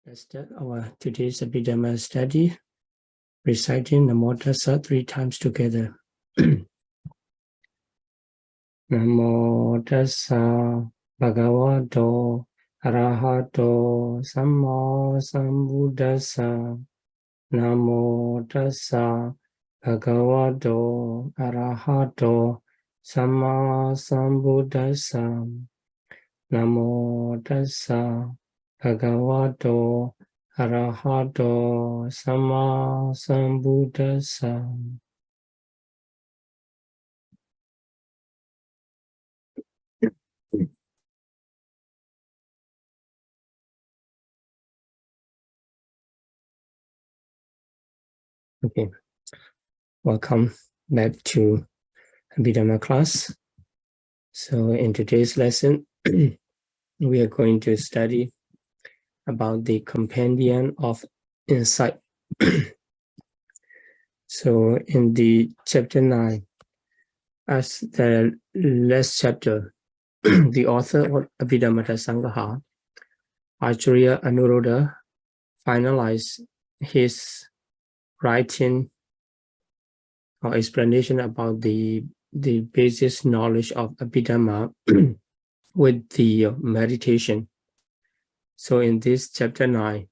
Let's start our today's Abhidhamma study, reciting Namo Tassa 3 times together. Namo Tassa Bhagavato Arahato Samma Sambuddhassa. Namo Tassa Bhagavato Arahato Samma Sambuddhassa. Namo Tassa Bhagavato Arahato Samma Sambuddhassa. Okay, welcome back to Abhidhamma class. So in today's lesson, we are going to study about the Compendium of Insight. So in the chapter 9, as the last chapter, the author of Abhidhamma Sangaha, Acharya Anuruddha, finalized his writing or explanation about the basic knowledge of Abhidhamma with the meditation. So in this chapter 9,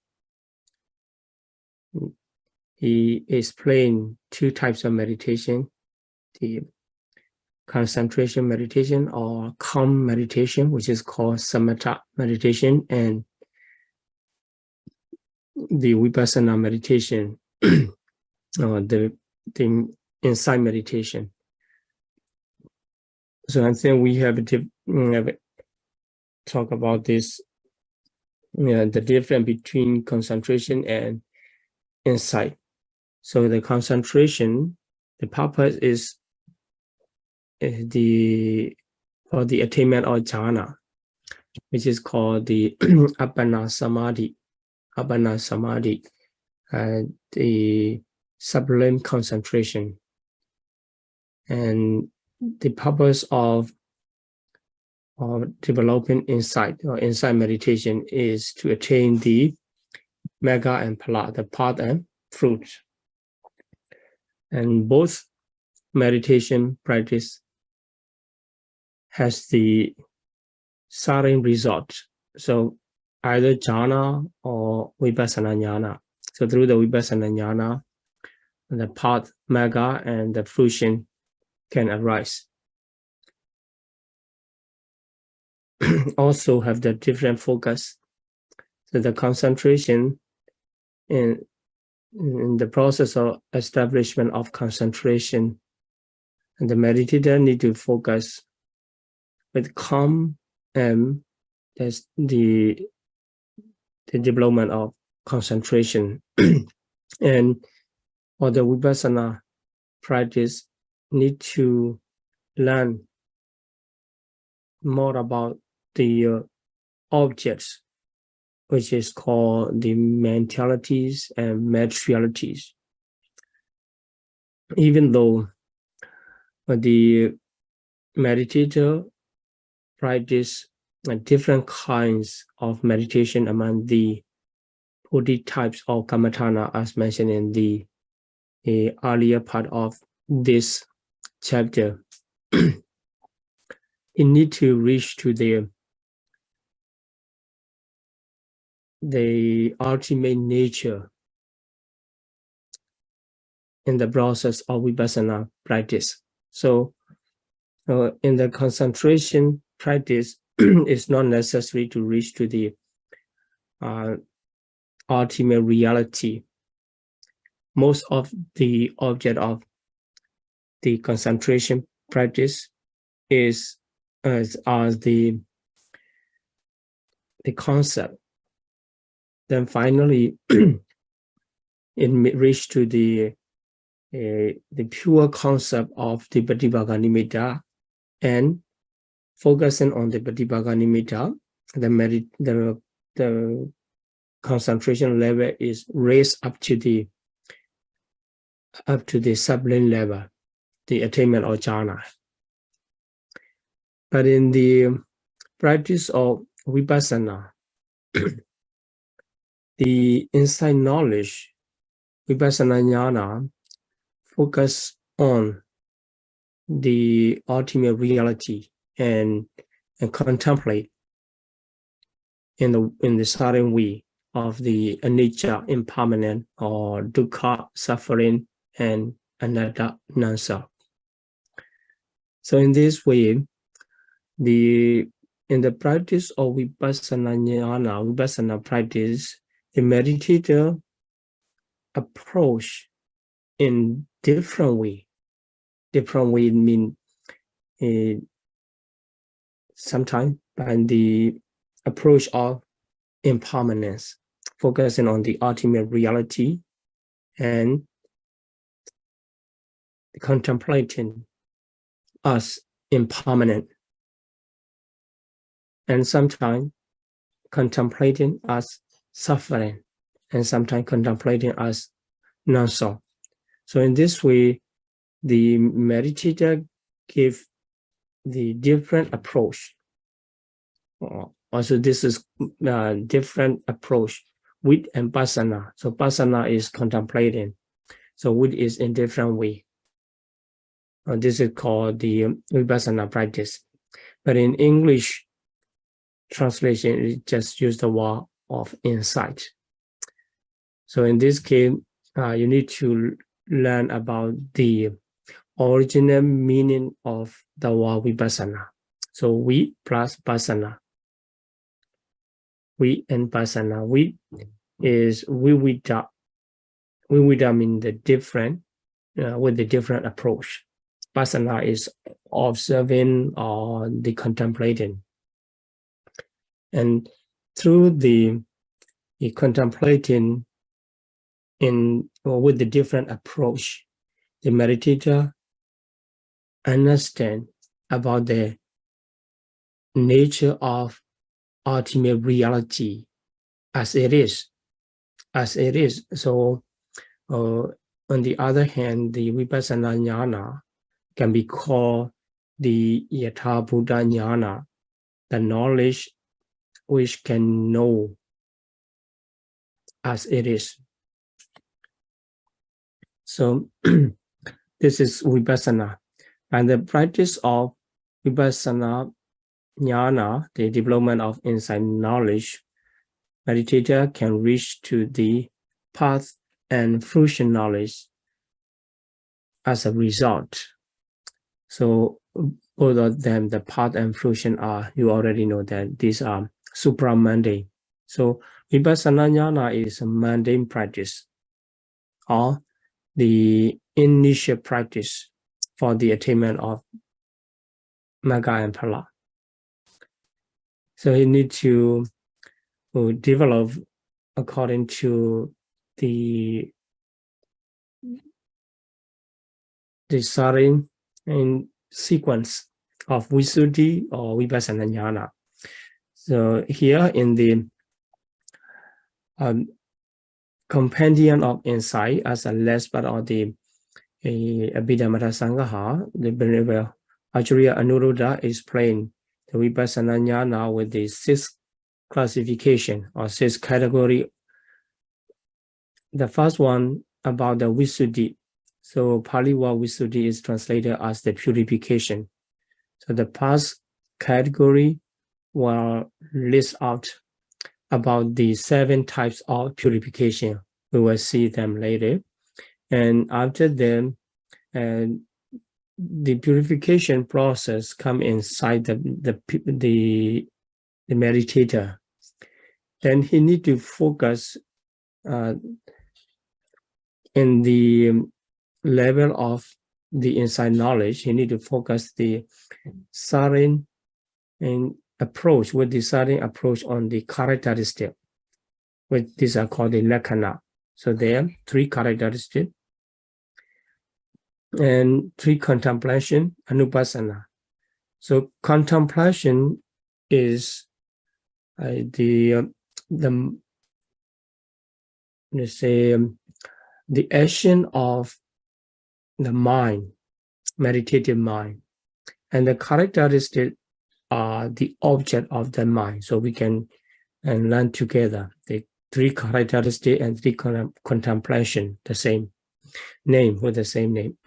he explained 2 types of meditation, the concentration meditation or calm meditation, which is called samatha meditation, and the vipassana meditation, or the insight meditation. So I think we have talk about this, the difference between concentration and insight. So the concentration, the purpose is for the attainment of jhana, which is called the Appana Samadhi, the sublime concentration. And the purpose of developing insight or insight meditation is to attain the magga and phala, the path and fruit. And both meditation practice has the certain result. So either jhana or vipassana jnana. So through the vipassana jnana, the path, magga, and the fruition can arise. Also have the different focus. So the concentration in the process of establishment of concentration, and the meditator need to focus with calm, and that's the development of concentration. And for the vipassana practice, need to learn more about the objects, which is called the mentalities and materialities. Even though the meditator practice different kinds of meditation among the 40 types of kammatthana, as mentioned in the earlier part of this chapter, it need to reach to the ultimate nature in the process of vipassana practice. So in the concentration practice, it's not necessary to reach to the ultimate reality. Most of the object of the concentration practice is the concept. Then finally, it reach to the pure concept of the Patibhaga Nimitta, and focusing on the Patibhaga Nimitta, the concentration level is raised up to the sublime level, the attainment of jhana. But in the practice of vipassana, the insight knowledge, vipassana jnana, focus on the ultimate reality and contemplate in the certain way of the anicca, impermanent, or dukkha, suffering, and anatta, non-self. So in this way, in the practice of vipassana jnana, vipassana practice, the meditator approach in different way. Different way mean sometimes by the approach of impermanence, focusing on the ultimate reality and contemplating us impermanent, and sometimes contemplating us suffering, and sometimes contemplating us non-self. So in this way, the meditator give the different approach. Also, this is a different approach with and pasana. So pasana is contemplating. So with is in different way. This is called the vipassana practice. But in English translation, it just use the word of insight. So in this case, you need to learn about the original meaning of the word vipassana. So we plus pasana. We and pasana. We is vivida. Vivida means the different, with the different approach. Pasana is observing or the contemplating. And through the contemplating with the different approach, the meditator understand about the nature of ultimate reality as it is. So on the other hand, the vipassana jnana can be called the yatha buddha jnana, the knowledge which can know as it is. So this is vipassana. And the practice of vipassana jnana, the development of insight knowledge, meditator can reach to the path and fruition knowledge as a result. So both of them, the path and fruition are, you already know that these are supramundane. So vipassana jnana is a mundane practice or the initial practice for the attainment of magga and phala. So you need to develop according to the starting and sequence of Visuddhi or Vipassana jnana. So here in the Compendium of Insight, as a last part of the Abhidhamma Sangaha, the Venerable Acharya Anuruddha explained the Vipassana jnana with the 6 classification or 6 category. The first one about the Visuddhi. So Pali word Visuddhi is translated as the purification. So the past category will list out about the 7 types of purification. We will see them later. And after them, the purification process come inside the meditator. Then he need to focus in the level of the insight knowledge. He need to focus the certain and approach with the certain approach on the characteristic, which these are called the lakkhana. So there are 3 characteristics and 3 contemplation, anupassana. So contemplation is the action of the mind, meditative mind, and the characteristic are the object of the mind. So we can learn together the three characteristics and three contemplation, the same name with the same name.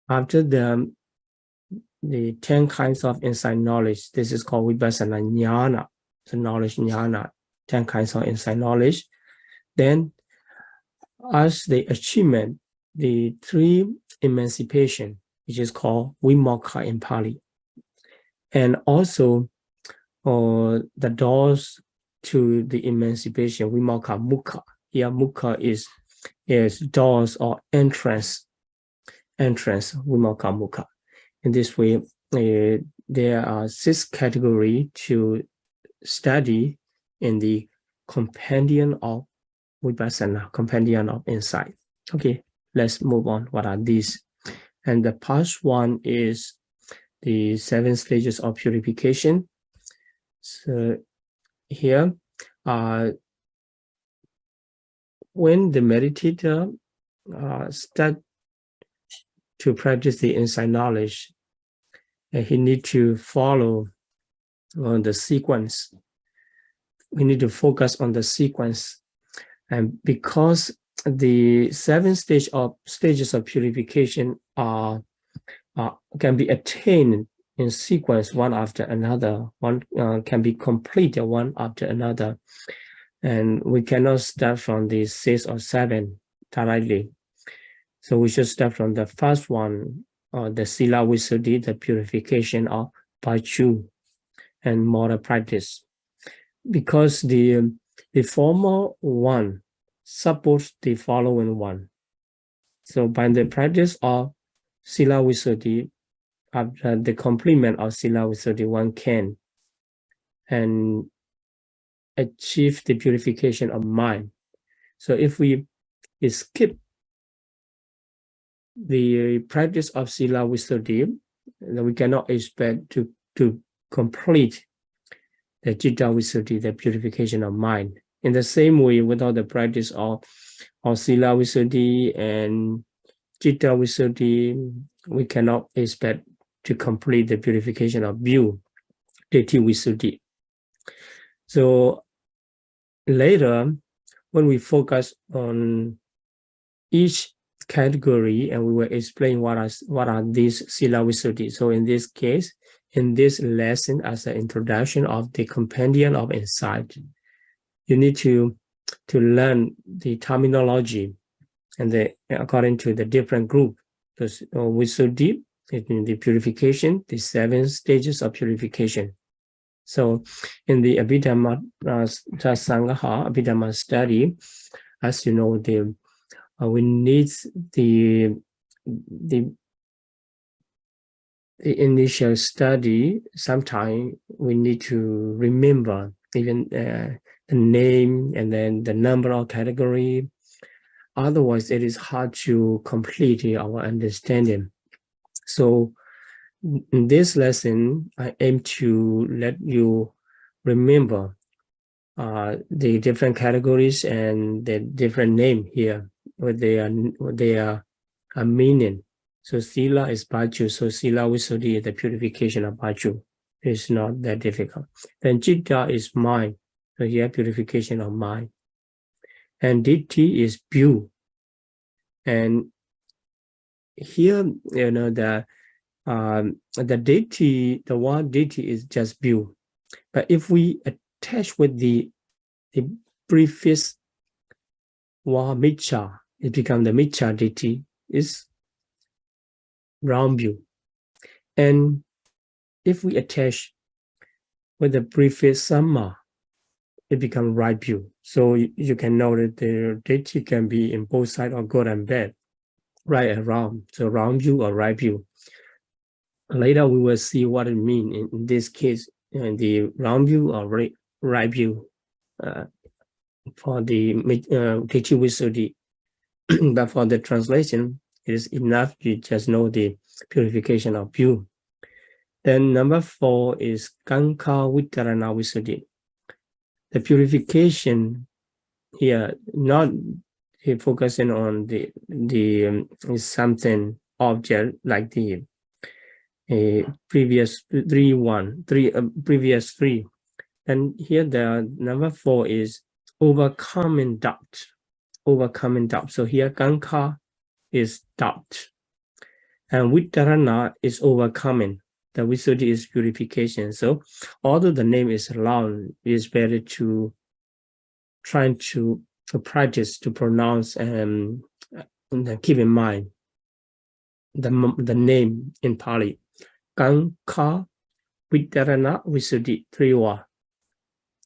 After the 10 kinds of insight knowledge, this is called vipassana jnana, the knowledge jnana, 10 kinds of insight knowledge. Then, as the achievement, the 3 emancipation, which is called vimokha in Pali, and also the doors to the emancipation, vimokha mukha. Here, mukha is doors or entrance, vimokha mukha. In this way, there are 6 categories to study in the Compendium of Vipassana, Compendium of Insight. Okay, let's move on. What are these? And the first one is the 7 stages of purification. So here, when the meditator start to practice the insight knowledge, he need to follow the sequence. We need to focus on the sequence, and because the 7 stages of purification can be attained in sequence one after another. One can be completed one after another, and we cannot start from the 6 or 7 directly. So we should start from the first one, the Sila Visuddhi, the purification of virtue and moral practice. Because the former one supports the following one. So by the practice of Sila Visuddhi, after the complement of Sila Visuddhi, one can and achieve the purification of mind. So if we skip the practice of Sila Visuddhi, we cannot expect to complete the Citta Visuddhi, the purification of mind. In the same way, without the practice of Sila Visuddhi and Citta Visuddhi, we cannot expect to complete the purification of view, Ditthi Visuddhi. So later, when we focus on each category, and we will explain what are these Sila Visuddhi. So in this case, in this lesson, as an introduction of the Compendium of Insight, you need to learn the terminology and according to the different group. Because Visuddhi is in the purification, the 7 stages of purification. So in the Abhidhamma Sangaha, Abhidhamma study, as you know, we need the initial study. Sometimes we need to remember even the name and then the number of category. Otherwise, it is hard to complete our understanding. So in this lesson, I aim to let you remember the different categories and the different name here, what they are meaning. So Sila is virtue. So Sila Visuddhi is the purification of virtue. It's not that difficult. Then Citta is mind. So here purification of mind. And Ditthi is view. And here, you know, the Ditthi, the word Ditthi is just view. But if we attach with the previous word Miccha, it becomes the Miccha Ditthi, is wrong view. And if we attach with the previous Samma, it becomes right view. So you can know that the Ditthi can be in both sides of good and bad, right and wrong. So wrong view or right view. Later we will see what it means in this case, the wrong view or right view for the Ditthi Visuddhi. But for the translation, it is enough to just know the purification of view. Then number 4 is Kankha Vitarana Visuddhi. The purification here, not focusing on the something object like the previous three. And here the number 4 is overcoming doubt. Overcoming doubt. So here Kanka is doubt. And Vitarana is overcoming. The Visuddhi is purification. So although the name is long, it is better to try to practice to pronounce and keep in mind the name in Pali. Kanka, Vitarana, Visuddhi, 3 words.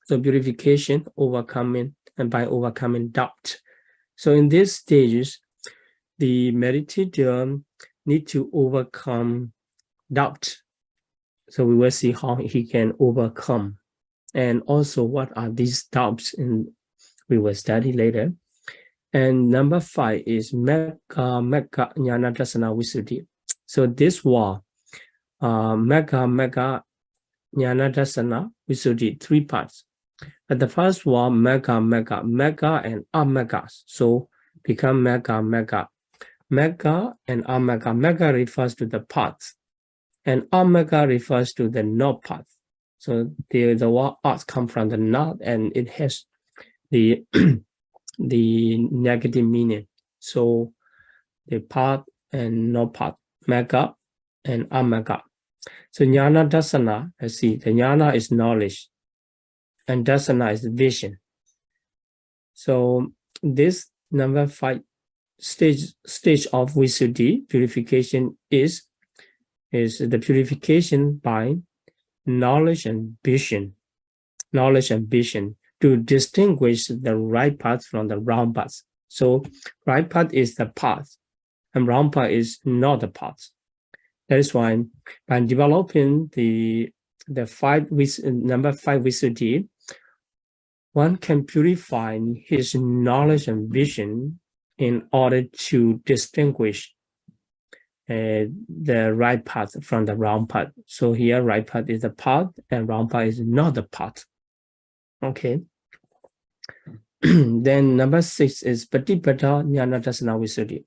So purification, overcoming, and by overcoming doubt. So in these stages, the meditator need to overcome doubt. So we will see how he can overcome. And also what are these doubts, and we will study later. And number 5 is Mekka Jnana Darsana Visuddhi. So this word, Mekka Jnana Darsana Visuddhi, 3 parts. But the first one, Mekka and Amekka. So become Mekka. Mekka and Amekka. Mekka refers to the path, and Amekka refers to the not path. So the word arts come from the not, and it has the the negative meaning. So the path and not path, Mekka and Amekka. So Jnana Darsana, let's see, the Jnana is knowledge, and Darsana is vision. So this number 5 stage of Visuddhi purification is the purification by knowledge and vision to distinguish the right path from the wrong path. So right path is the path, and wrong path is not the path. That is why by developing the number 5 Visuddhi, one can purify his knowledge and vision in order to distinguish the right path from the wrong path. So here, right path is the path, and wrong path is not the path. Okay. Then number 6 is Patipada Jnana Darsana Visuddhi.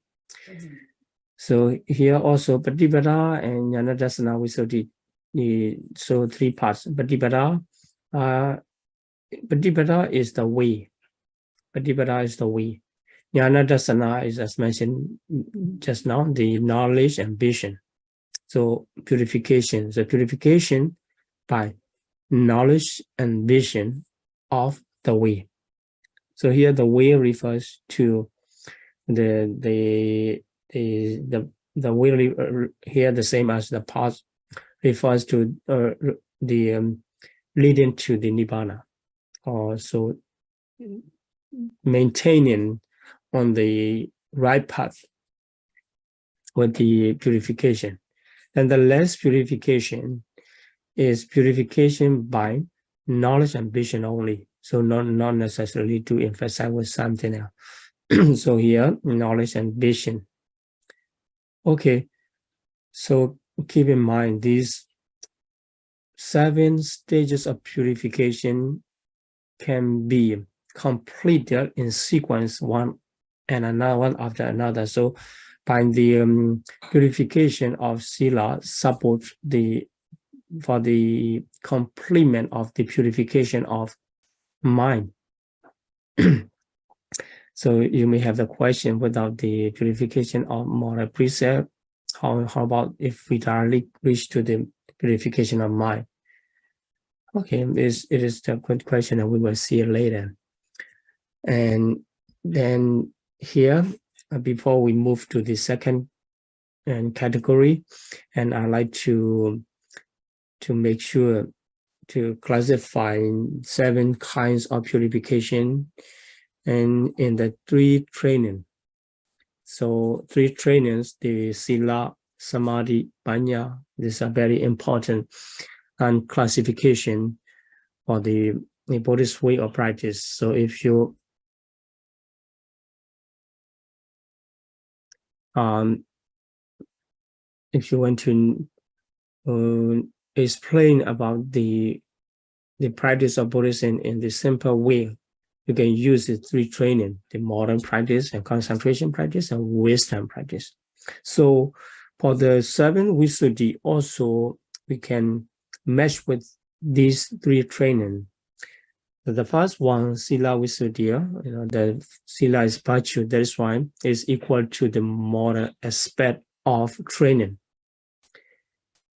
So here also Patipada and Jnana Darsana Visuddhi. So 3 parts. Patipada is the way. Patipada is the way. Jnana Darsana is, as mentioned just now, the knowledge and vision. So purification. So purification by knowledge and vision of the way. So here the way refers to the way here the same as the path refers to the leading to the Nibbana, or so maintaining on the right path with the purification. And the last purification is purification by knowledge and vision only. So not necessarily to emphasize with something else. So here, knowledge and vision. Okay, so keep in mind these 7 stages of purification can be completed in sequence, one and another, one after another. So by the purification of sila support for the complement of the purification of mind. So you may have the question, without the purification of moral precept, how about if we directly reach to the purification of mind? Okay, it is a good question, and we will see it later. And then here, before we move to the second category, and I like to make sure to classify 7 kinds of purification, and in the 3 training. So 3 trainings, the sila, samadhi, panya, these are very important and classification for the Buddhist way of practice. So if you want to explain about the practice of Buddhism in the simple way, you can use the 3 training: the modern practice and concentration practice and wisdom practice. So for the 7 Visuddhi, also we can match with these 3 training. The first one, Sila Visuddhiya, the Sila is virtue, that is why is equal to the moral aspect of training.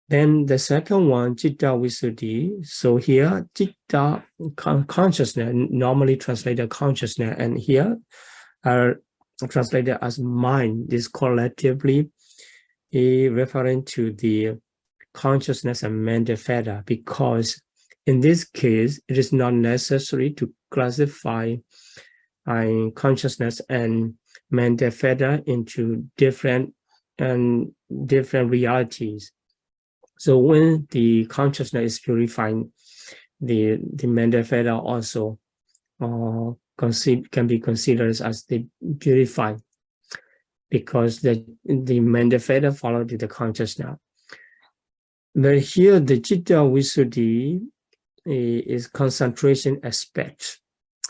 Then the second one, Citta Visuddhi. So here, Citta, consciousness, normally translated consciousness, and here are translated as mind, is collectively referring to the consciousness and mental fetter, because in this case, it is not necessary to classify consciousness and mental fetter into different realities. So when the consciousness is purifying, the mental fetter also can be considered as the purified, because the mental fetter follow to the consciousness. But here the Citta Visuddhi is concentration aspect.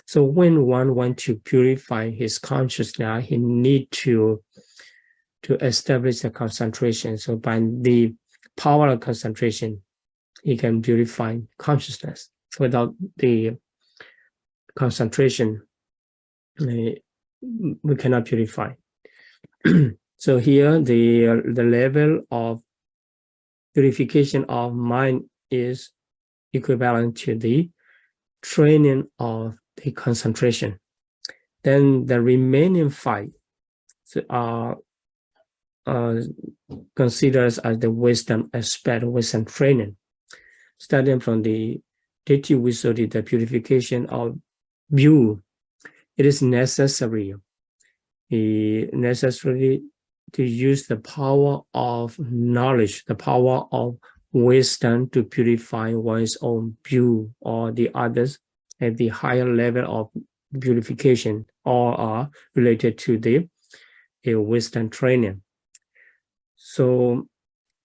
So when one wants to purify his consciousness, he need to establish the concentration. So by the power of concentration, he can purify consciousness. Without the concentration, we cannot purify. So here the level of purification of mind is equivalent to the training of the concentration. Then the remaining 5 are considered as the wisdom aspect, wisdom training. Starting from the Ditthi Visuddhi, the purification of view, it is necessary to use the power of knowledge, the power of wisdom to purify one's own view or the others at the higher level of purification, or are related to the wisdom training. So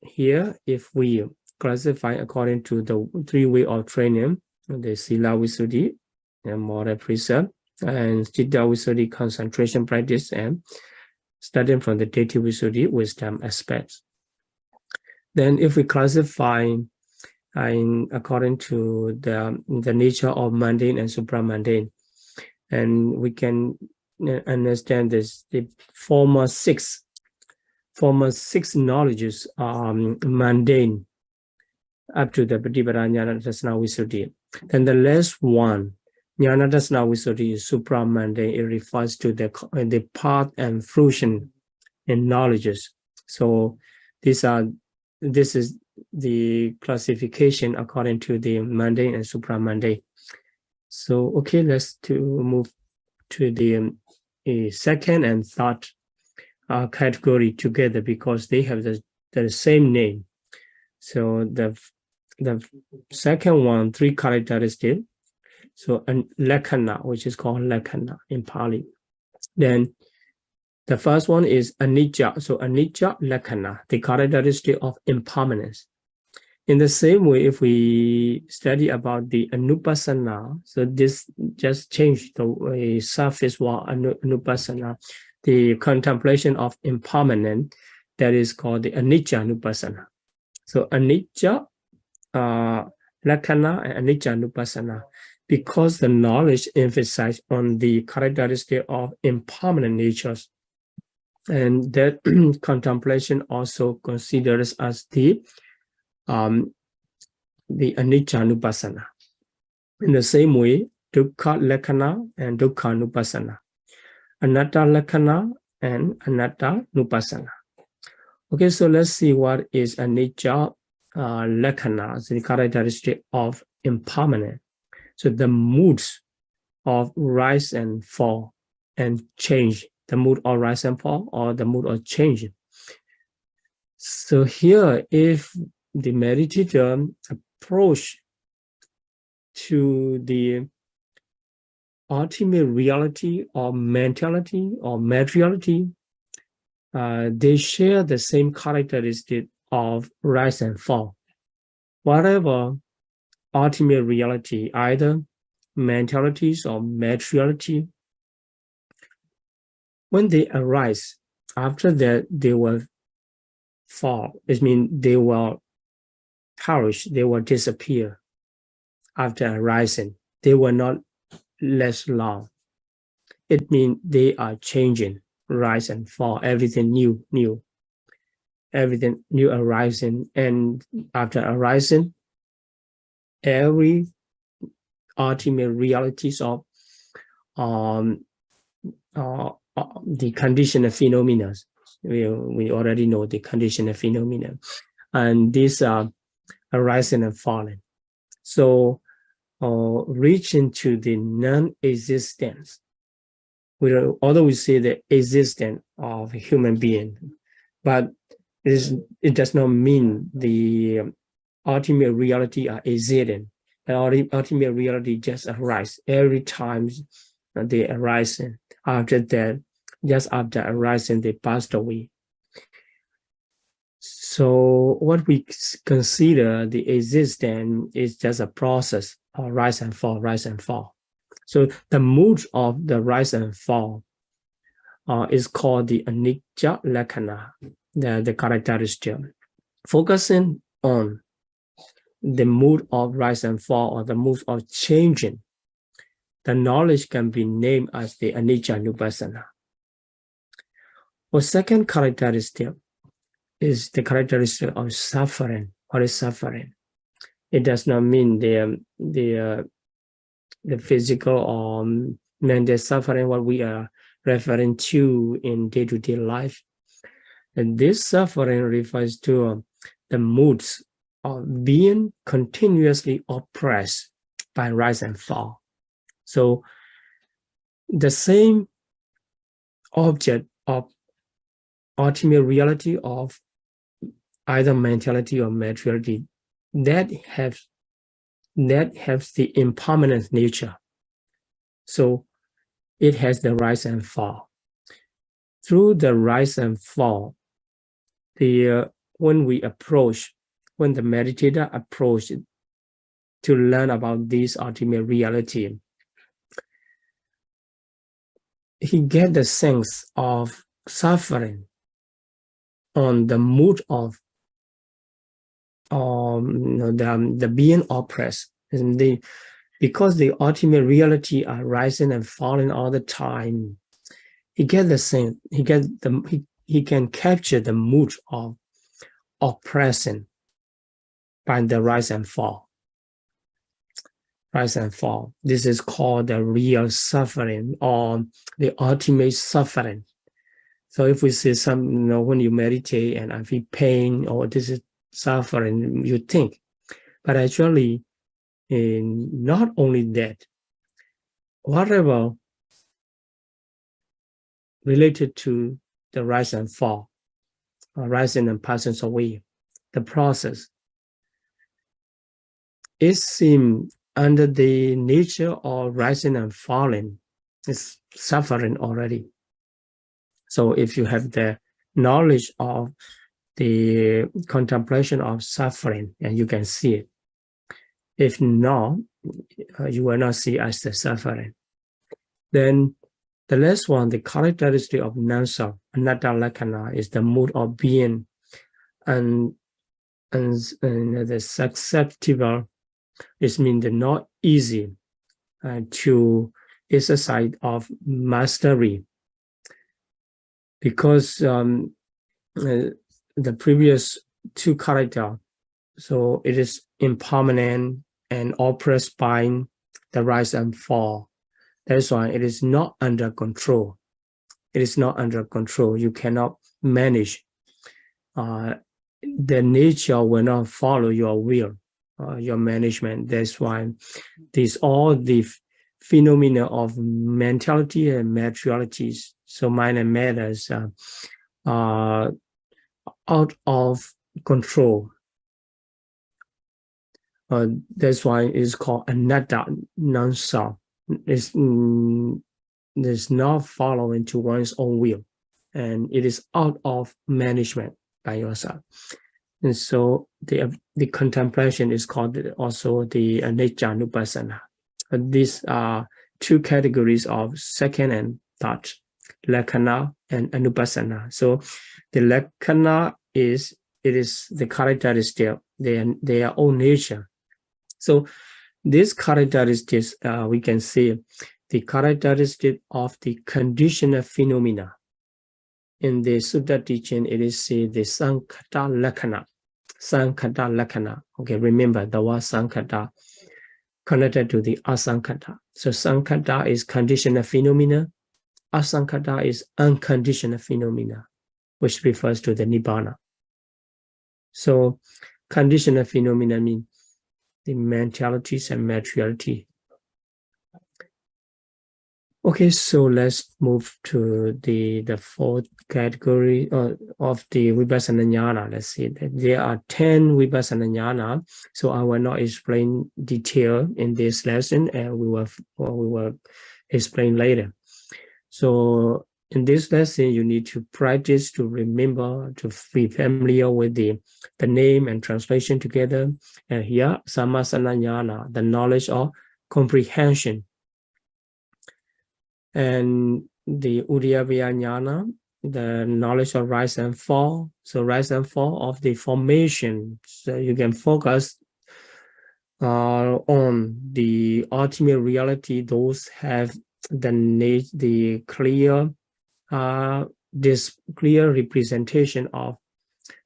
here, if we classify according to the 3 ways of training, the Sila Visuddhi, and moral precept, and Citta Visuddhi, concentration practice, and starting from the Ditthi Visuddhi, wisdom aspects. Then if we classify according to the nature of mundane and supramundane, and we can understand this, the former six knowledges are mundane up to the Patipada Jnana Dasana Visuddhi. Then the last one, Jnana Dasana Visuddhi, is supramundane. It refers to the path and fruition in knowledges. So this is the classification according to the mundane and supramundane. So okay, let's move to the second and third category together, because they have the same name. So the second one, 3 characteristics. So lakkhana, which is called lakkhana in Pali. Then the first one is anicca. So anicca lakkhana, the characteristic of impermanence. In the same way, if we study about the anupassana, so this just changed the surface word anupassana, the contemplation of impermanent, that is called the anicca anupassana. So anicca lakkhana and anicca anupassana, because the knowledge emphasizes on the characteristic of impermanent natures, and that contemplation also considers as the anicca anupassana. In the same way, dukkha lakkhana and dukkha anupassana, anatta lakkhana and anatta anupassana. Okay, so let's see what is anicca lakkhana, the characteristic of impermanent. So the moods of rise and fall and change, the mood of rise and fall or the mood of change. So here, if the meditator approach to the ultimate reality or mentality or materiality, they share the same characteristic of rise and fall. Whatever ultimate reality, either mentalities or materiality, when they arise, after that they will fall. It means they will perish, they will disappear after arising. they will not last long. It means they are changing, rise and fall, everything new, everything new arising. And after arising, every ultimate realities of the conditioned phenomena. We already know the conditioned phenomena, and these are arising and falling. So reaching to the non-existence. Although we say the existence of a human being, but it does not mean the ultimate reality are existent. The ultimate reality just arise every time they arise. After that, just after arising, they passed away. So what we consider the existence is just a process of rise and fall, rise and fall. So the mood of the rise and fall is called the anicca lakkhana, the characteristic. Focusing on the mood of rise and fall or the mood of changing, the knowledge can be named as the anicca nupassana. The second characteristic is the characteristic of suffering. What is suffering? It does not mean the physical or mental suffering, what we are referring to in day-to-day life. And this suffering refers to the moods of being continuously oppressed by rise and fall. So the same object of ultimate reality of either mentality or materiality that has the impermanent nature. So it has the rise and fall. Through the rise and fall, when the meditator approach to learn about this ultimate reality, he gets the sense of suffering on the mood of the being oppressed. And because the ultimate reality are rising and falling all the time, he gets the sense, he can capture the mood of oppression by the rise and fall. Rise and fall. This is called the real suffering or the ultimate suffering. So if we say when you meditate and I feel pain or this is suffering, you think, but actually, not only that, whatever related to the rise and fall, rising and passing away, the process, it seems under the nature of rising and falling, is suffering already. So if you have the knowledge of the contemplation of suffering, and you can see it. If not, you will not see as the suffering. Then the last one, the characteristic of non-self, anatta lakkhana, is the mood of being and the susceptible. It means the not easy to exercise of mastery, because the previous two characters, so it is impermanent and oppressed by the rise and fall. That's why it is not under control. It is not under control. You cannot manage. The nature will not follow your will, your management. That's why all the phenomena of mentality and materialities, so mind and matters, are out of control. That's why it's called anatta, non-self. It's not following to one's own will, and it is out of management by yourself. And so the contemplation is called also the anicca nupassana. These are two categories of second and third, lakkhana and anupassana. So the lakkhana is the characteristic, their own nature. So These characteristics, we can see the characteristic of the conditional phenomena. In the Sutta teaching, it is said the Sankhata Lakkhana. Sankhata Lakkhana. Okay, remember the word Sankhata connected to the Asankhata. So Sankhata is conditional phenomena. Asankhata is unconditional phenomena, which refers to the Nibbana. So conditional phenomena mean the mentalities and materiality. Okay, so let's move to the fourth category of the Vipassana Jnana. Let's see that there are 10 Vipassana Jnana. So I will not explain detail in this lesson, and we will explain later. So in this lesson, you need to practice to remember, to be familiar with the name and translation together. And here, Sammasana Jnana, the knowledge of comprehension. And the Uddiyavaya Jnana, the knowledge of rise and fall. So rise and fall of the formation. So you can focus on the ultimate reality. Those have the clear this clear representation of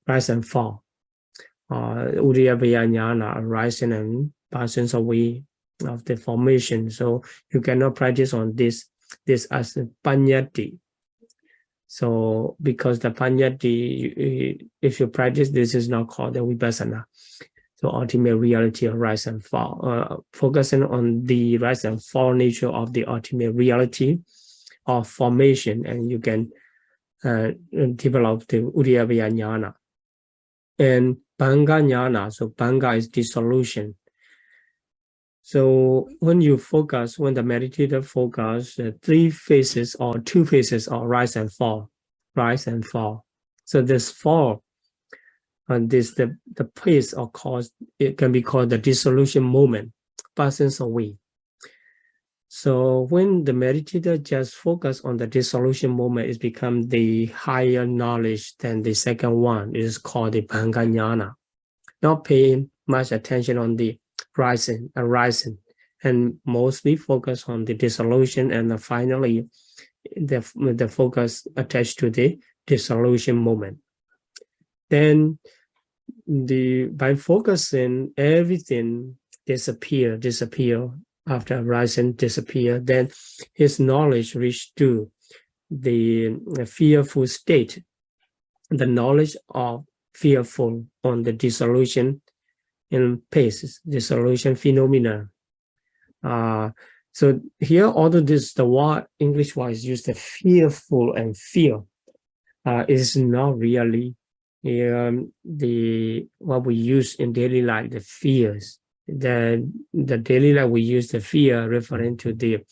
rise and fall. Uddiyavaya Jnana, rising and passing away of the formation. So you cannot practice on this as a panyati. So because the panyati, if you practice, this is not called the vipassana. So ultimate reality of rise and fall, focusing on the rise and fall nature of the ultimate reality of formation, and you can develop the Uddiyavaya Jnana. And Bhanga Jnana, so Bhanga is dissolution. So when you focus, when the meditator focus, 3 phases or 2 phases are rise and fall. So this fall, and the pace or cause, it can be called the dissolution moment, passes away. So when the meditator just focus on the dissolution moment, it becomes the higher knowledge than the second one. It is called the Bhanga Jnana. Not paying much attention on the rising, and mostly focus on the dissolution, and finally the focus attached to the dissolution moment. Then by focusing, everything disappear after rising, disappear. Then his knowledge reached to the fearful state, the knowledge of fearful on the dissolution in pace, dissolution phenomena. So here, although the word English wise used the fearful and fear, is not really what we use in daily life, the fears. The daily life we use the fear referring to the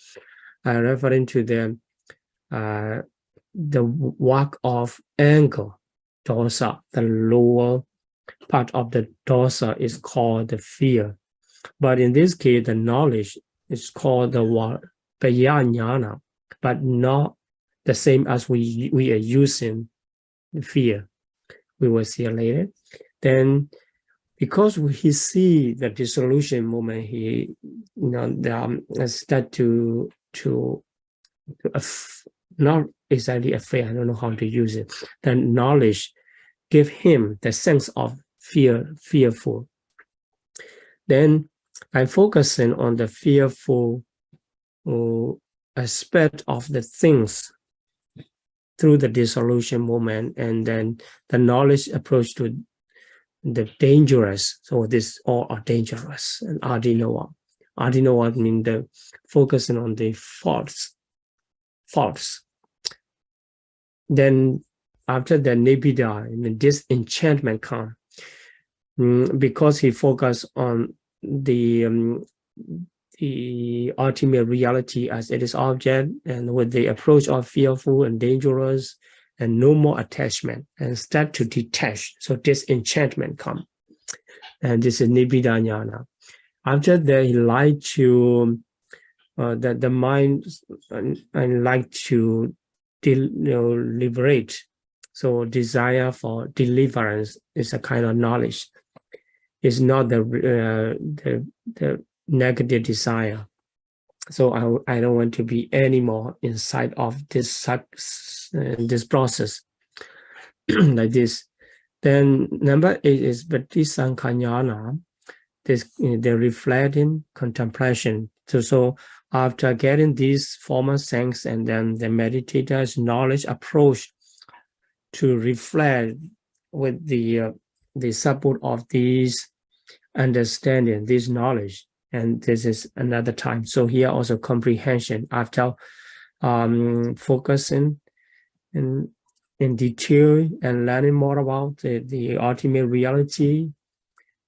work of anger, dosa. The lower part of the dosa is called the fear, but in this case, the knowledge is called the word Jnana, but not the same as we are using the fear. We will see it later. Then, because he see the dissolution moment, he start to not exactly afraid. I don't know how to use it. The knowledge give him the sense of fearful. Then, by focusing on the fearful aspect of the things through the dissolution moment, and then the knowledge approach to the dangerous. So this all are dangerous. And adinoa means the focusing on the faults. Then after the nibbida, disenchantment comes, because he focused on the ultimate reality as it is object, and with the approach of fearful and dangerous, and no more attachment, and start to detach. So disenchantment comes, and this is nibbida jnana. After that, he like to the mind and like to liberate. So desire for deliverance is a kind of knowledge. It's not the negative desire. So I don't want to be anymore inside of this process like this. Then number 8 is Pati-sankhayana, the reflecting contemplation. So after getting these formal sense, and then the meditator's knowledge approach to reflect with the support of these understanding, this knowledge, and this is another time. So here also comprehension after focusing in detail and learning more about the ultimate reality,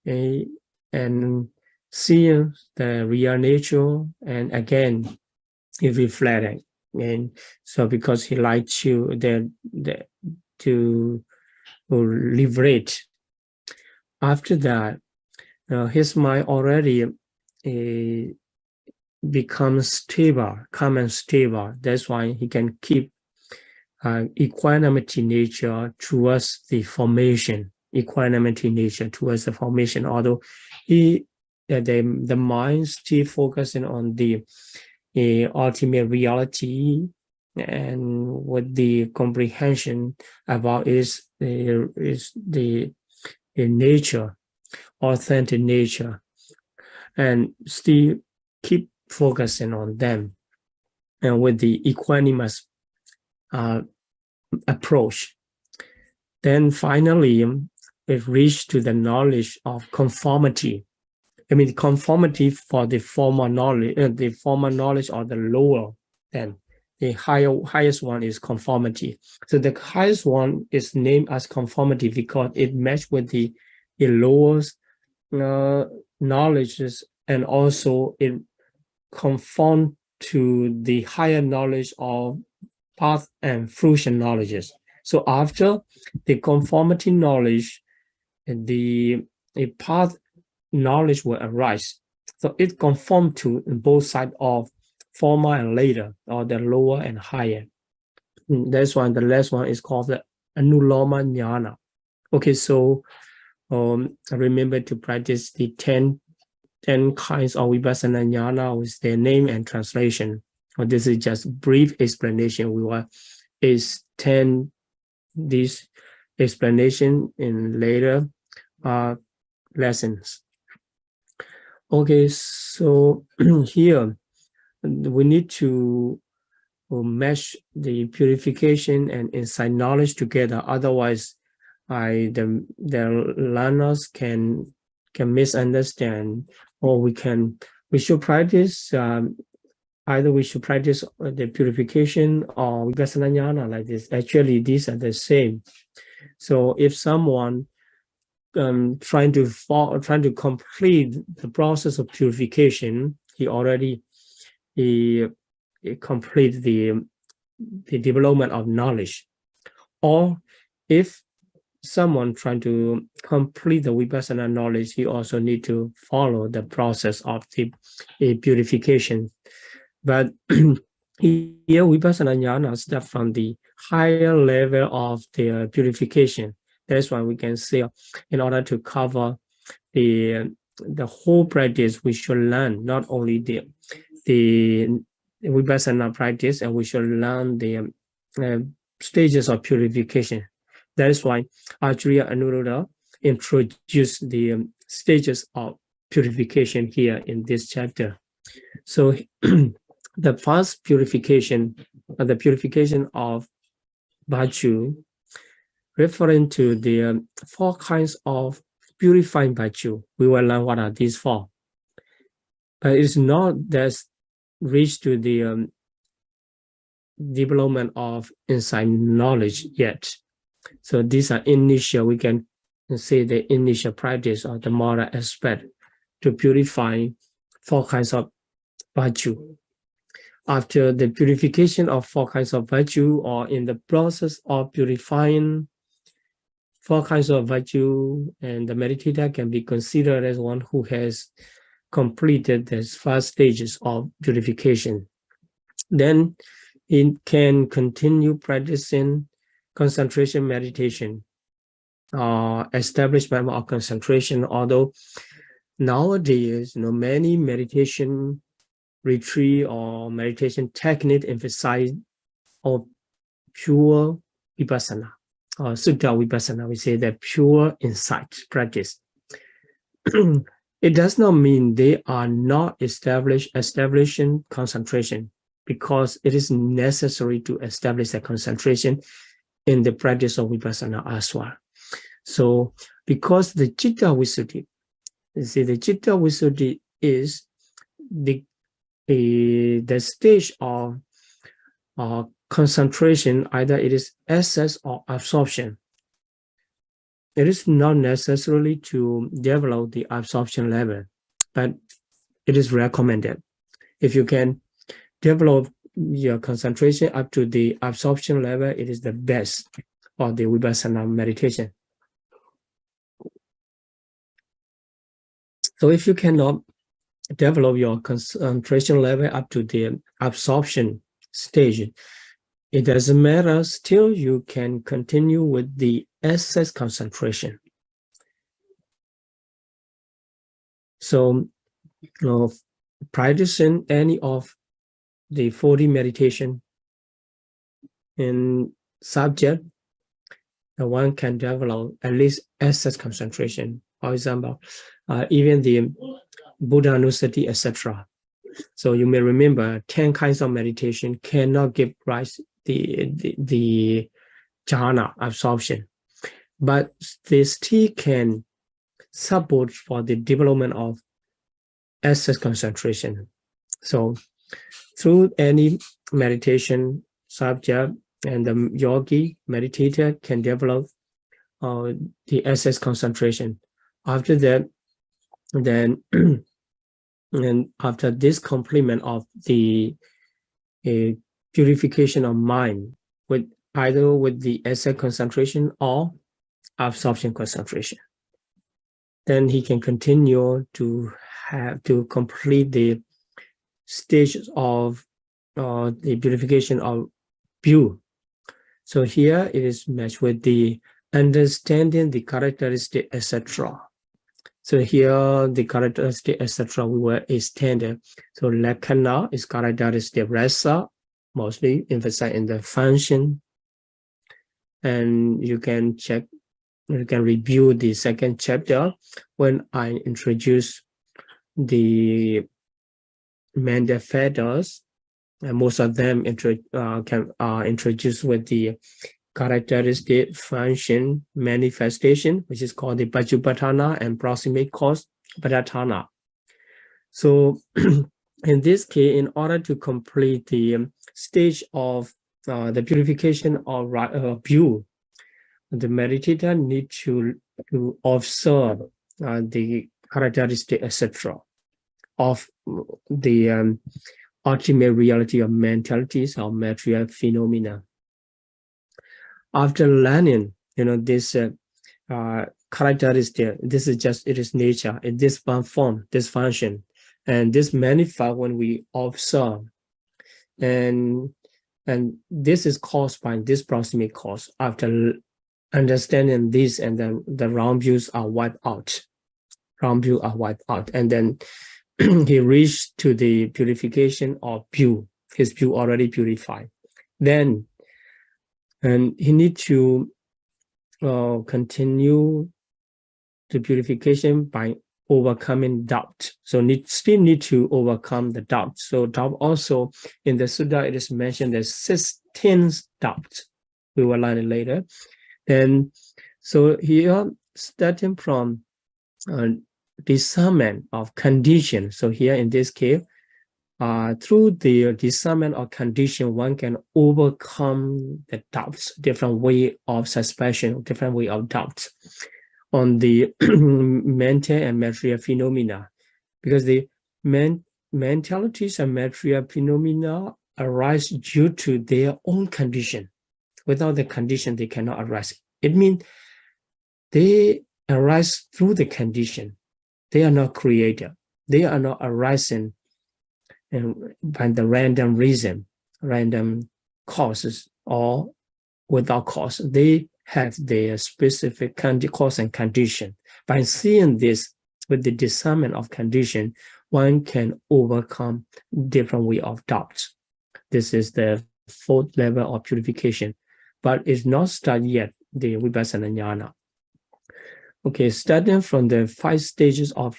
and seeing the real nature, and again he reflected. And so because he liked to liberate. After that, his mind already becomes stable, calm and stable. That's why he can keep equanimity nature towards the formation, although the mind still focusing on the ultimate reality, and with the comprehension about is the nature, authentic nature, and still keep focusing on them, and with the equanimous approach. Then finally, it reached to the knowledge of conformity. I mean, conformity for the former knowledge, or the lower. Then the highest one is conformity. So the highest one is named as conformity because it matches with the lowest knowledges, and also it conform to the higher knowledge of path and fruition knowledges. So after the conformity knowledge, the path knowledge will arise. So it conforms to both sides of former and later, or the lower and higher. That's why the last one is called the Anuloma Jnana. Okay, so remember to practice the 10 kinds of Vipassana Jnana with their name and translation. This is just brief explanation. We will extend this explanation in later lessons. Okay, so here we need to mesh the purification and insight knowledge together. Otherwise, the learners can misunderstand, or we should practice. Either we should practice the purification or Vipassana Jnana like this. Actually, these are the same. So if someone trying to complete the process of purification, he already complete the development of knowledge. Or if someone trying to complete the Vipassana knowledge, he also need to follow the process of the purification. But here Vipassana Jnana start from the higher level of the purification. That's why we can say, in order to cover the whole practice, we should learn not only the Vipassana practice, and we should learn the stages of purification. That is why Acharya Anuruddha introduced the stages of purification here in this chapter. So the first purification, the purification of virtue, referring to the 4 kinds of purifying virtue. We will learn what are these 4. But it's not that reached to the development of insight knowledge yet. So these are initial, we can say the initial practice or the moral aspect to purify 4 kinds of virtue. After the purification of 4 kinds of virtue, or in the process of purifying 4 kinds of virtue, and the meditator can be considered as one who has completed the first stages of purification. Then he can continue practicing concentration meditation, establishment of concentration, although nowadays, many meditation retreat or meditation technique emphasize or pure vipassana or sutta vipassana. We say that pure insight practice. It does not mean they are not establishing concentration, because it is necessary to establish a concentration in the practice of vipassana as well. So, because the citta visuddhi, the citta visuddhi is the stage of concentration, either it is access or absorption. It is not necessarily to develop the absorption level, but it is recommended. If you can develop your concentration up to the absorption level, it is the best for the vipassana meditation. So if you cannot develop your concentration level up to the absorption stage, it doesn't matter, still you can continue with the excess concentration. So, practicing any of the 40 meditation in subject, one can develop at least excess concentration. For example, even the Buddha Anusati, etc. So you may remember 10 kinds of meditation cannot give rise the jhana absorption, but they still can support for the development of excess concentration. So through any meditation subject, and the yogi meditator can develop the excess concentration. After that, then and after this complement of the purification of mind, with either with the excess concentration or absorption concentration, then he can continue to complete the stages of the purification of view. So here it is matched with the understanding the characteristic, etc. So here the characteristic, etc. we will extend. So lakkhana is characteristic, rasa mostly emphasize in the function. And you can review the second chapter when I introduce the mandate factors, and most of them are introduced with the characteristic, function, manifestation, which is called the Pajupatthana, and proximate cause, Padatthana. So in this case, in order to complete the stage of the purification of view, the meditator needs to observe the characteristic, etc., of the ultimate reality of mentalities or material phenomena. After learning, this characteristic, this is just, it is nature, in this form, this function, and this manifest when we observe, and this is caused by this proximate cause. After understanding this, and then the wrong views are wiped out. And then he reached to the purification of view, his view already purified. Then, and he needs to continue the purification by overcoming doubt. So still need to overcome the doubt. So doubt also in the Sutta, it is mentioned as 16 doubts. We will learn it later. And so here, starting from discernment of condition. So here in this case, through the discernment of condition, one can overcome the doubts, different way of suspicion, different way of doubt on the mental and material phenomena, because the mentalities and material phenomena arise due to their own condition. Without the condition, they cannot arise. It means they arise through the condition. They are not created. They are not arising by the random reason, random causes, or without cause. They have their specific cause and condition. By seeing this, with the discernment of condition, one can overcome different way of doubts. This is the fourth level of purification, but it's not started yet, the Vipassana Jnana. Okay, starting from the five stage of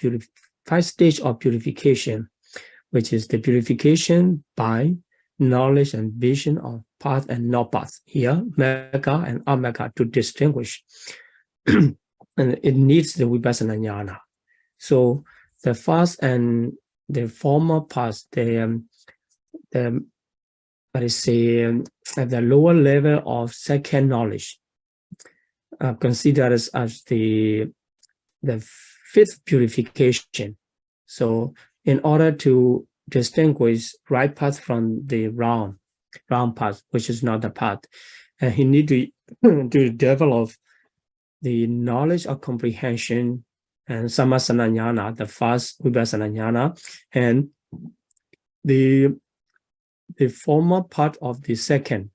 purification, which is the purification by knowledge and vision of path and not path. Here, mega and amega to distinguish. And it needs the Vipassana Jnana. So the first and the former path, at the lower level of second knowledge, considered as the fifth purification. So in order to distinguish right path from the wrong path, which is not the path, and he need to develop the knowledge of comprehension and Samasana Jnana, the first Vipassana Jnana, and the former part of the second.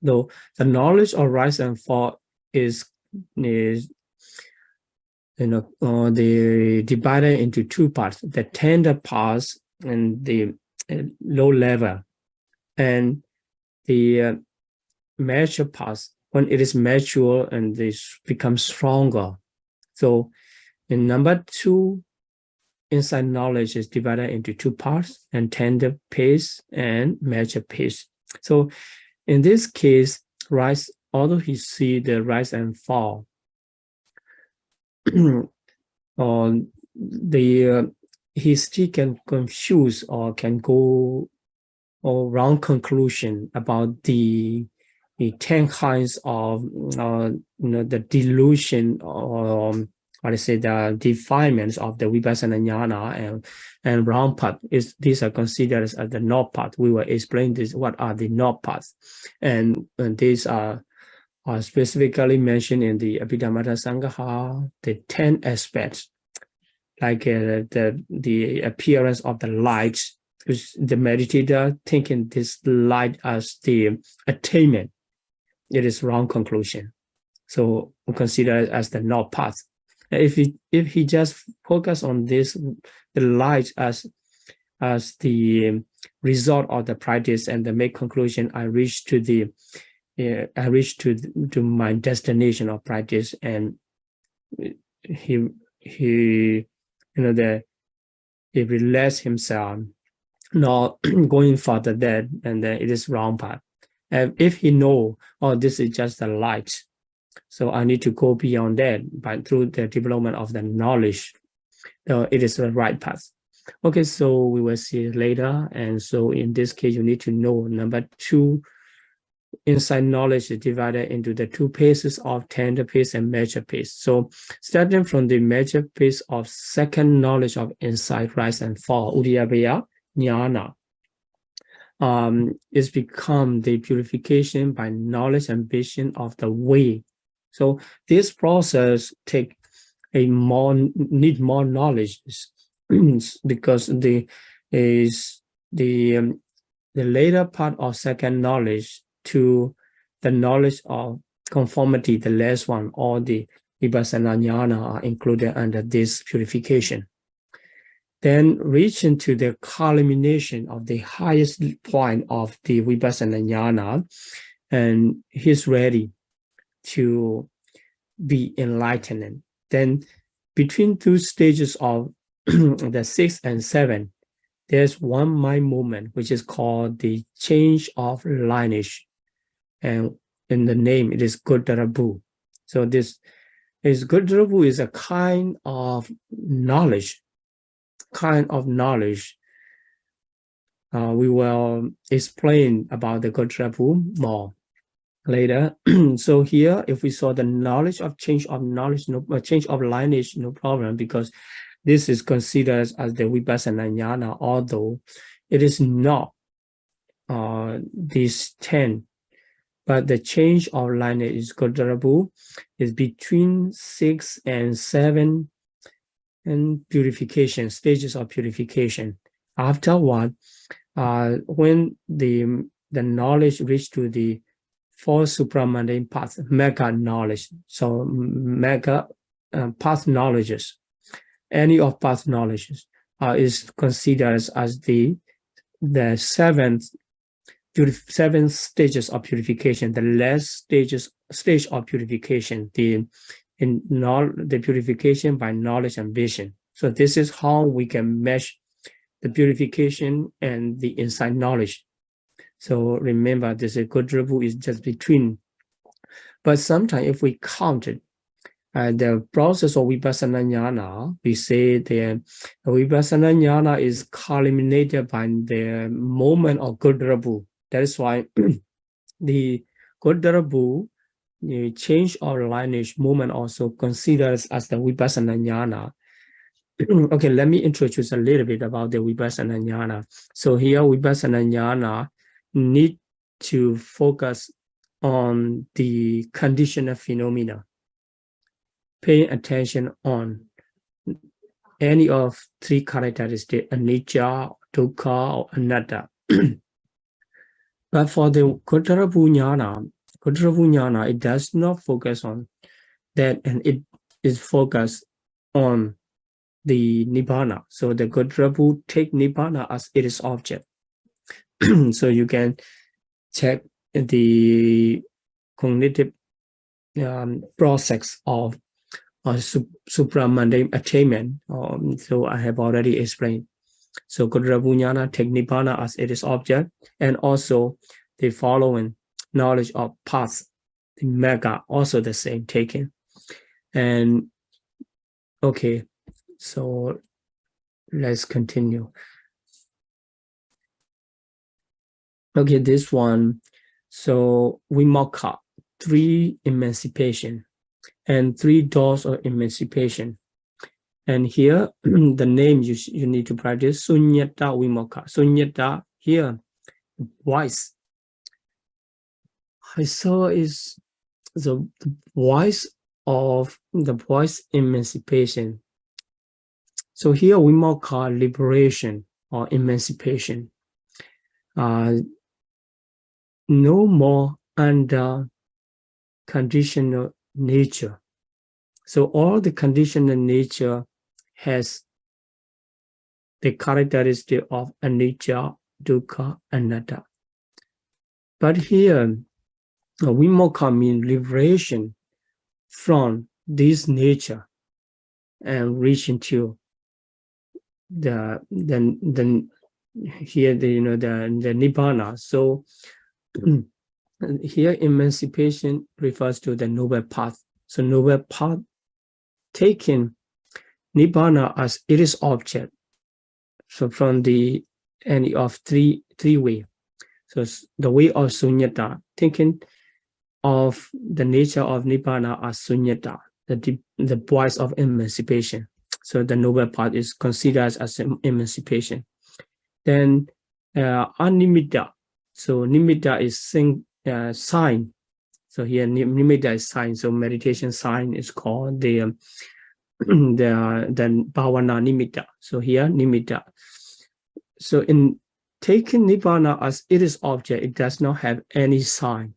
Though the knowledge of rise and fall is the divided into two parts: the tender parts and the low level, and the mature parts when it is mature and this becomes stronger. So in number two, inside knowledge is divided into two parts: and tender pace and mature pace. So in this case, rise, although he see the rise and fall, he still can confuse or can go or wrong conclusion about the 10 kinds of the delusion, or the defilements of the Vipassana Jnana and wrong path. These are considered as the not path. We will explain this, what are the not paths, and these are specifically mentioned in the Abhidhamma Sangaha, the 10 aspects, like the appearance of the light, which the meditator thinking this light as the attainment. It is wrong conclusion. So we consider it as the not path. If he just focus on this, the light as the result of the practice, and the make conclusion, I reach to my destination of practice, and he relaxes himself, not going further there, and then it is wrong path. And if he know, oh, this is just the light, so I need to go beyond that, but through the development of the knowledge, it is the right path. Okay, so we will see it later. And so in this case, you need to know number two, inside knowledge is divided into the two paces of tender pace and mature pace. So starting from the mature pace of second knowledge of insight, rise and fall, Uddiyabhaya Jnana, is become the purification by knowledge and vision of the way. So this process need more knowledge, because the later part of second knowledge to the knowledge of conformity, the last one, all the Vipassana Jnana are included under this purification. Then reach into the culmination of the highest point of the Vipassana Jnana, and he's ready to be enlightened. Then between two stages of the 6 and 7, there's one mind movement, which is called the change of lineage. And in the name, it is Guddarabu. So this is Guddarabu is a kind of knowledge. We will explain about the Guddarabu more later. So here, if we saw the knowledge of change of knowledge, change of lineage, no problem, because this is considered as the Vipassana Jnana, although it is not these 10. But the change of lineage is Guddarabu, is between 6 and 7 and purification, stages of purification. Afterward, when the knowledge reach to the 4 supramundane paths, mega knowledge, so mega path knowledges, any of past knowledge is considered as the seven stages of purification, the last stage of purification, the purification by knowledge and vision. So this is how we can measure the purification and the inside knowledge. So remember, this good review is just between. But sometimes if we count it, the process of vipassana jnana, we say the vipassana jnana is culminated by the moment of good review. That is why the good review, the change of lineage movement also considers as the vipassana jnana. Okay, let me introduce a little bit about the vipassana jnana. So here, vipassana jnana need to focus on the conditional phenomena, paying attention on any of three characteristics, anicca, dukkha, or anatta. But for the Kottarabu jnana, it does not focus on that, and it is focused on the nibbana. So the Kottarabu take nibbana as its object. So you can check the cognitive process of supramundane attainment. So I have already explained. So Kottarabu jnana take nibbana as its object, and also the following knowledge of paths, the magga, also the same taken. And okay, so let's continue. Okay, this one. So vimokha, 3 emancipation and 3 doors of emancipation. And here, the name you need to practice, sunyata vimokha. Sunyata, here, voice. I saw is the voice of the voice emancipation. So here, vimokha, liberation or emancipation. No more under conditional nature. So all the conditional nature has the characteristic of anicca, dukkha, anatta. But here, vimokha means liberation from this nature and reaching to the nibbana. So here emancipation refers to the noble path. So noble path taking nibbana as its object. So from the any of three way. So the way of sunyata, thinking of the nature of nibbana as sunyata, the voice of emancipation. So the noble path is considered as emancipation. Then animitta. So nimitta is sign. So here nimitta is sign. So meditation sign is called the bhavana nimitta. So here nimitta. So in taking nibbana as its object, it does not have any sign.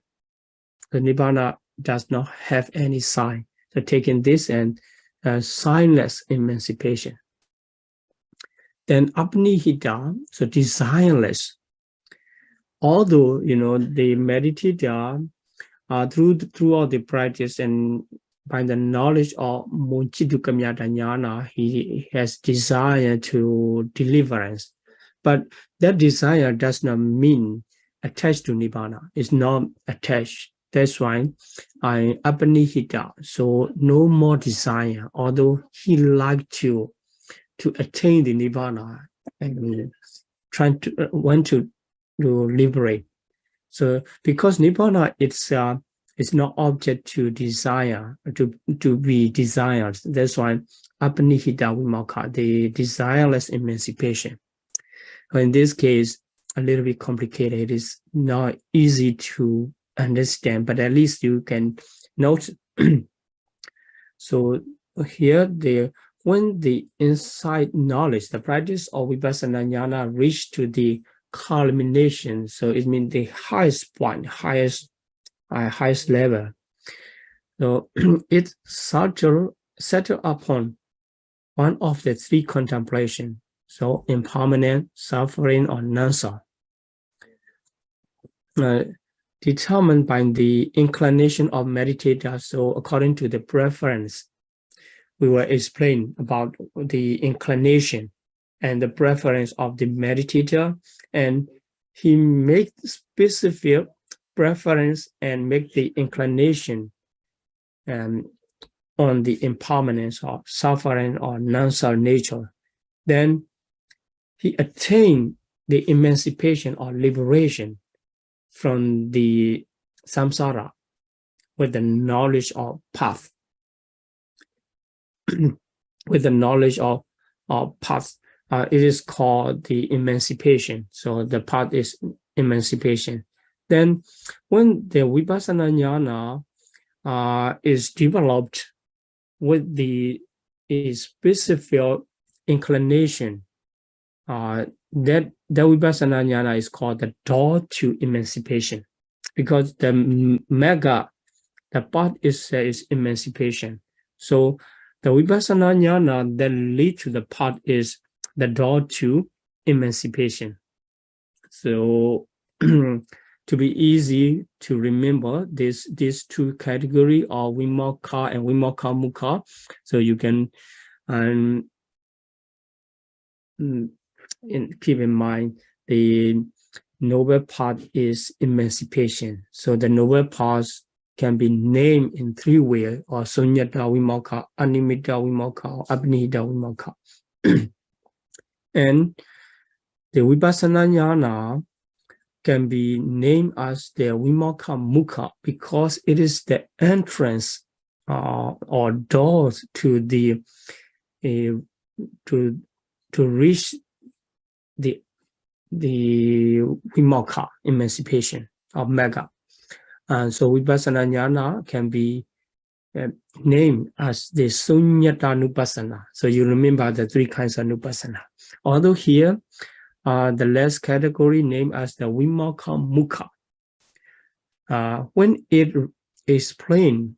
The nibbana does not have any sign. So taking this and signless emancipation. Then apnihita, so desireless. Although they meditate throughout the practice and by the knowledge of Munchidukamyata jnana, he has desire to deliverance. But that desire does not mean attached to nibbana. It's not attached. That's why apanihita, so no more desire, although he liked to attain the nibbana and trying to want to liberate. So because nibbana itself is not object to desire, to be desired. That's why apanihita vimokha, the desireless emancipation. In this case, a little bit complicated. It is not easy to understand, but at least you can note. So here, when the insight knowledge, the practice of vipassana jnana reach to the culmination, so it means the highest point, highest level. So it settle upon one of the three contemplation. So impermanent, suffering, or non-self. Determined by the inclination of meditator. So according to the preference, we will explain about the inclination and the preference of the meditator, and he make specific preference and make the inclination on the impermanence of suffering or non-self nature. Then he attained the emancipation or liberation from the samsara with the knowledge of path. With the knowledge of path, it is called the emancipation. So the path is emancipation. Then when the vipassana jnana is developed with the specific inclination, that vipassana jnana is called the door to emancipation, because the mega, the path is emancipation. So the vipassana jnana that lead to the path is the door to emancipation. So to be easy to remember these two categories of vimokha and vimokha mukha, so you can keep in mind the noble path is emancipation. So the noble path can be named in three ways, or sunyata vimokha, animita vimokha, or abnihita vimokha. And the vipassana jnana can be named as the vimokha mukha because it is the entrance or doors to the to reach the vimokha, emancipation of mega. And so vipassana jnana can be named as the sunyata nupassana. So you remember the three kinds of nupassana. Although here, the last category named as the vimokha mukha. When it is explained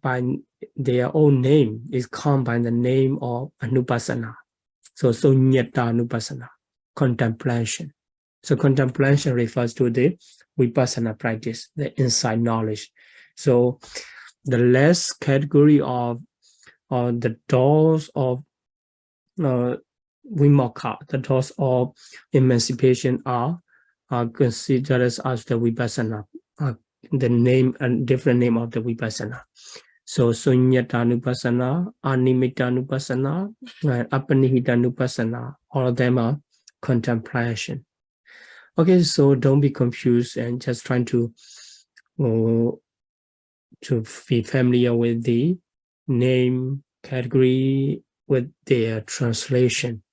by their own name, is called by the name of anupassana. So sunyata nupassana, contemplation. So contemplation refers to the vipassana practice, the insight knowledge. So the last category of the doors of vimokha, the doors of emancipation are considered as the vipassana, the name and different name of the vipassana. So sunyata nupassana, animita nupassana, and apanihita nupassana, all of them are contemplation. Okay, so don't be confused and just trying to be familiar with the name category with their translation.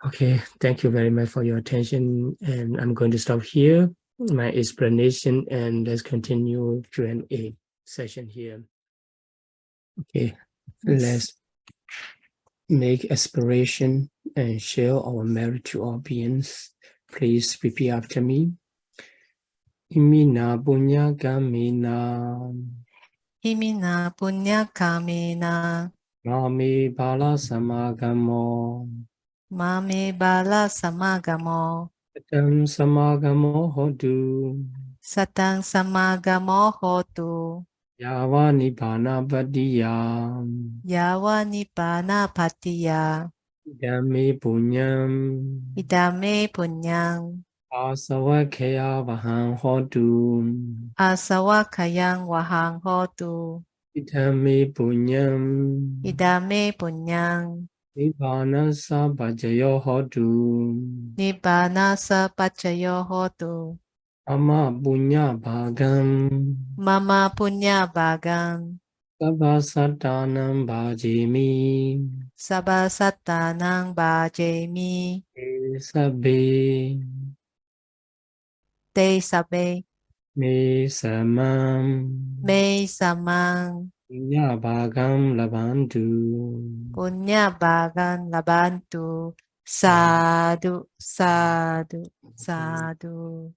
Okay, thank you very much for your attention, and I'm going to stop here my explanation, and let's continue Q&A session here. Okay, let's make aspiration and share our merit to all beings. Please repeat after me. Imina punya kamina. Imina punya kamina. Mami bala samagamo. Mami bala samagamo. Satam samagamo hotu. Satang samagamo hotu. Yava nibbana patiya. Yawa nibbana patiya. Idame punyam. Idame punyang. Asavakaya vahang hotu. Asawakayang wahang hotu. Idame punyam. Idame punyang. Nibbana sabajayo hotu. Nibbana sa pachayo hotu. Ama punya bhagam. Mama punya bagam. Sabbasatanam bhajimi. Sabasatanang bhajemi. Sabbe. Te sabe. Me samam. Me samang. Punya bhagam labantu. Punya bagan labantu. Sadhu, sadhu, sadhu.